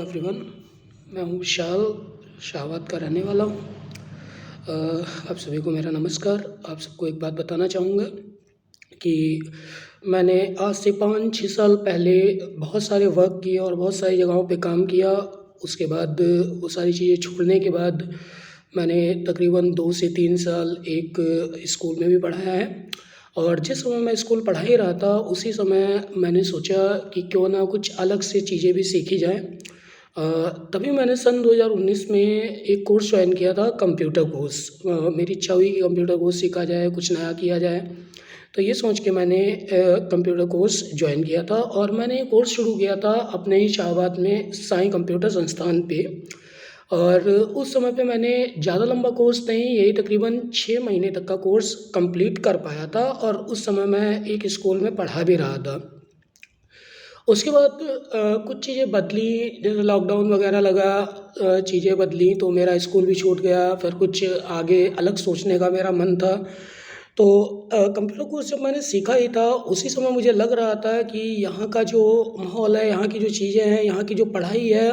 Everyone, मैं हूँ विशाल शाहबाद का रहने वाला हूँ। आप सभी को मेरा नमस्कार। आप सबको एक बात बताना चाहूँगा कि मैंने आज से 5-6 साल पहले बहुत सारे वर्क किए और बहुत सारी जगहों पे काम किया। उसके बाद वो सारी चीज़ें छोड़ने के बाद मैंने तकरीबन 2 से 3 साल एक स्कूल में भी पढ़ाया है। और जिस समय मैं स्कूल पढ़ा ही रहा था उसी समय मैंने सोचा कि क्यों ना कुछ अलग से चीज़ें भी सीखी जाएँ। तभी मैंने सन 2019 में एक कोर्स ज्वाइन किया था, कंप्यूटर कोर्स। मेरी इच्छा हुई कि कंप्यूटर कोर्स सीखा जाए, कुछ नया किया जाए। तो ये सोच के मैंने कंप्यूटर कोर्स ज्वाइन किया था और मैंने ये कोर्स शुरू किया था अपने ही शाहबाद में साईं कंप्यूटर संस्थान पे। और उस समय पे मैंने ज़्यादा लंबा कोर्स नहीं, यही तकरीबन 6 महीने तक का कोर्स कंप्लीट कर पाया था और उस समय मैं एक स्कूल में पढ़ा भी रहा था। उसके बाद कुछ चीज़ें बदली, जैसे लॉकडाउन वगैरह लगा, चीज़ें बदली तो मेरा स्कूल भी छूट गया। फिर कुछ आगे अलग सोचने का मेरा मन था। तो कंप्यूटर कोर्स जब मैंने सीखा ही था उसी समय मुझे लग रहा था कि यहाँ का जो माहौल है, यहाँ की जो चीज़ें हैं, यहाँ की जो पढ़ाई है,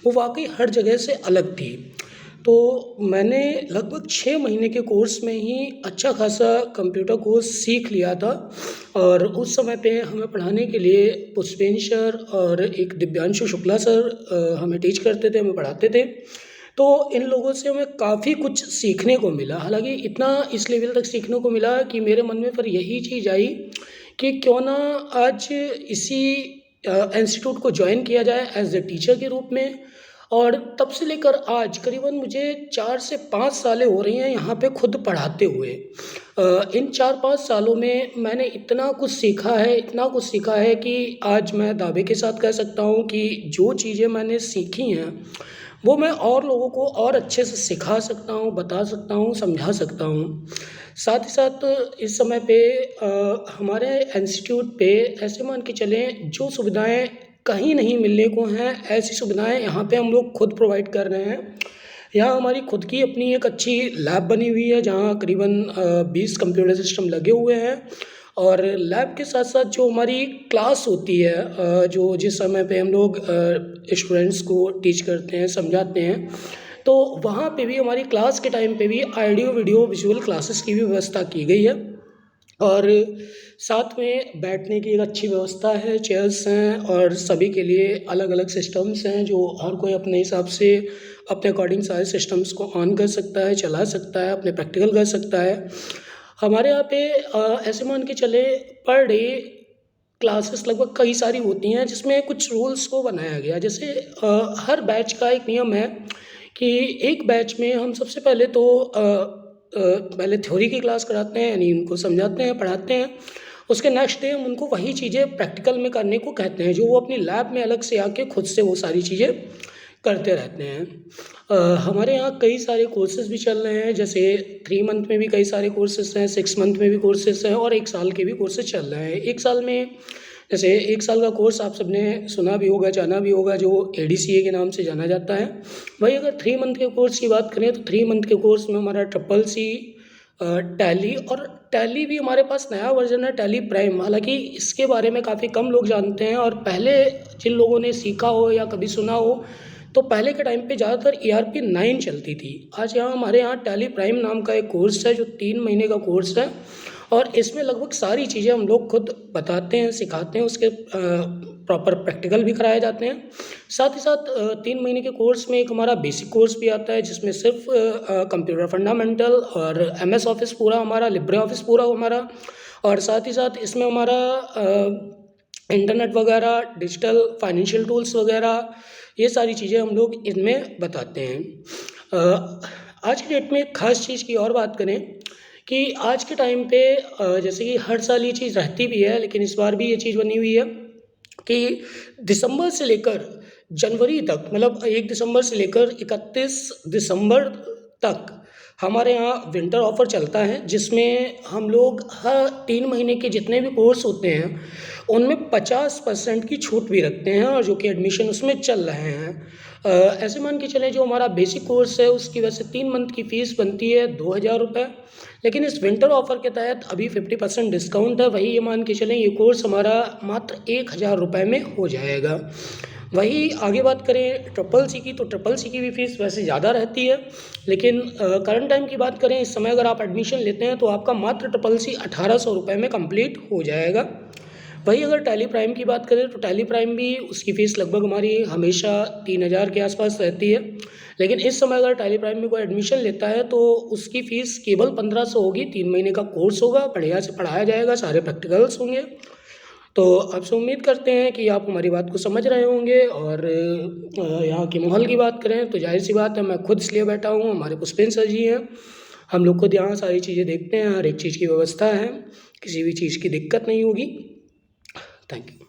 वो वाक़ई हर जगह से अलग थी। तो मैंने लगभग 6 महीने के कोर्स में ही अच्छा खासा कंप्यूटर कोर्स सीख लिया था। और उस समय पे हमें पढ़ाने के लिए पुष्पेंद्र सर और एक दिव्यांशु शुक्ला सर हमें टीच करते थे, हमें पढ़ाते थे। तो इन लोगों से हमें काफ़ी कुछ सीखने को मिला। हालाँकि इतना इस लेवल तक सीखने को मिला कि मेरे मन में फिर यही चीज़ आई कि क्यों ना आज इसी इंस्टीट्यूट को जॉइन किया जाए एज़ अ टीचर के रूप में। और तब से लेकर आज करीबन मुझे 4 से 5 सालें हो रही हैं यहाँ पे खुद पढ़ाते हुए। इन 4-5 सालों में मैंने इतना कुछ सीखा है, इतना कुछ सीखा है कि आज मैं दावे के साथ कह सकता हूँ कि जो चीज़ें मैंने सीखी हैं, वो मैं और लोगों को और अच्छे से सिखा सकता हूँ, बता सकता हूँ, समझा सकता हूँ। साथ ही साथ इस समय पे हमारे इंस्टीट्यूट पे ऐसे मान के चलें जो सुविधाएँ कहीं नहीं मिलने को हैं, ऐसी सुविधाएँ यहाँ पे हम लोग खुद प्रोवाइड कर रहे हैं। यहाँ हमारी खुद की अपनी एक अच्छी लैब बनी हुई है जहाँ करीबन 20 कंप्यूटर सिस्टम लगे हुए हैं। और लैब के साथ साथ जो हमारी क्लास होती है, जो जिस समय पे हम लोग स्टूडेंट्स को टीच करते हैं, समझाते हैं, तो वहाँ पे भी हमारी क्लास के टाइम पे भी ऑडियो वीडियो विजुअल क्लासेस की भी व्यवस्था की गई है। और साथ में बैठने की एक अच्छी व्यवस्था है, चेयर्स हैं और सभी के लिए अलग-अलग सिस्टम्स हैं जो हर कोई अपने हिसाब से अपने अकॉर्डिंग सारे सिस्टम्स को ऑन कर सकता है, चला सकता है, अपने प्रैक्टिकल कर सकता है। हमारे यहाँ पे ऐसे मान के चले पर डे क्लासेस लगभग कई सारी होती हैं जिसमें कुछ रूल्स को बनाया गया। जैसे हर बैच का एक नियम है कि एक बैच में हम सबसे पहले तो पहले थ्योरी की क्लास कराते हैं, यानी उनको समझाते हैं, पढ़ाते हैं। उसके नेक्स्ट डे हम उनको वही चीज़ें प्रैक्टिकल में करने को कहते हैं, जो वो अपनी लैब में अलग से आके खुद से वो सारी चीज़ें करते रहते हैं। हमारे यहाँ कई सारे कोर्सेज़ भी चल रहे हैं, जैसे 3 मंथ में भी कई सारे कोर्सेज़ हैं, 6 मंथ में भी कोर्सेज़ हैं और 1 साल के भी कोर्सेज़ चल रहे हैं। 1 साल में जैसे 1 साल का कोर्स आप सबने सुना भी होगा, जाना भी होगा, जो एडीसीए के नाम से जाना जाता है। वहीं अगर 3 मंथ के कोर्स की बात करें तो 3 मंथ के कोर्स में हमारा ट्रिपल सी, टैली और टैली भी हमारे पास नया वर्ज़न है, टैली प्राइम। हालाँकि इसके बारे में काफ़ी कम लोग जानते हैं और पहले जिन लोगों ने सीखा हो या कभी सुना हो, तो पहले के टाइम पे ज़्यादातर ईआरपी 9 चलती थी। आज यहाँ हमारे यहाँ टैली प्राइम नाम का एक कोर्स है जो 3 महीने का कोर्स है और इसमें लगभग सारी चीज़ें हम लोग खुद बताते हैं, सिखाते हैं, उसके प्रॉपर प्रैक्टिकल भी कराए जाते हैं। साथ ही साथ 3 महीने के कोर्स में एक हमारा बेसिक कोर्स भी आता है जिसमें सिर्फ कंप्यूटर फंडामेंटल और एमएस ऑफिस पूरा हमारा, लिब्रे ऑफिस पूरा हमारा, और साथ ही साथ इसमें हमारा इंटरनेट वगैरह, डिजिटल फाइनेंशियल टूल्स वगैरह, ये सारी चीज़ें हम लोग इनमें बताते हैं। आज की डेट में एक ख़ास चीज़ की और बात करें कि आज के टाइम पे जैसे कि हर साल ये चीज़ रहती भी है, लेकिन इस बार भी ये चीज़ बनी हुई है कि दिसंबर से लेकर जनवरी तक, मतलब 1 दिसंबर से लेकर 31 दिसंबर तक हमारे यहाँ विंटर ऑफ़र चलता है, जिसमें हम लोग हर 3 महीने के जितने भी कोर्स होते हैं उनमें 50% की छूट भी रखते हैं और जो कि एडमिशन उसमें चल रहे हैं। ऐसे मान के चलें जो हमारा बेसिक कोर्स है उसकी वैसे 3 मंथ की फ़ीस बनती है 2000 रुपये, लेकिन इस विंटर ऑफ़र के तहत अभी 50% डिस्काउंट है। वही ये मान के चलें ये कोर्स हमारा मात्र 1000 रुपये में हो जाएगा। वही आगे बात करें ट्रिपल सी की, तो ट्रिपल सी की भी फ़ीस वैसे ज़्यादा रहती है, लेकिन करंट टाइम की बात करें, इस समय अगर आप एडमिशन लेते हैं तो आपका मात्र ट्रिपल सी 1800 रुपये में कंप्लीट हो जाएगा। वही अगर टैली प्राइम की बात करें तो टैली प्राइम भी उसकी फ़ीस लगभग हमारी हमेशा 3000 के आसपास रहती है, लेकिन इस समय अगर टैली प्राइम में कोई एडमिशन लेता है तो उसकी फ़ीस केवल 1500 होगी। 3 महीने का कोर्स होगा, बढ़िया से पढ़ाया जाएगा, सारे प्रैक्टिकल्स होंगे। तो आपसे उम्मीद करते हैं कि आप हमारी बात को समझ रहे होंगे। और यहाँ के माहौल की बात करें तो ज़ाहिर सी बात है, मैं खुद इसलिए बैठा हूँ, हमारे पुष्पेंद्र सर जी हैं, हम लोग खुद यहाँ सारी चीज़ें देखते हैं, हर एक चीज़ की व्यवस्था है, किसी भी चीज़ की दिक्कत नहीं होगी। Thank you.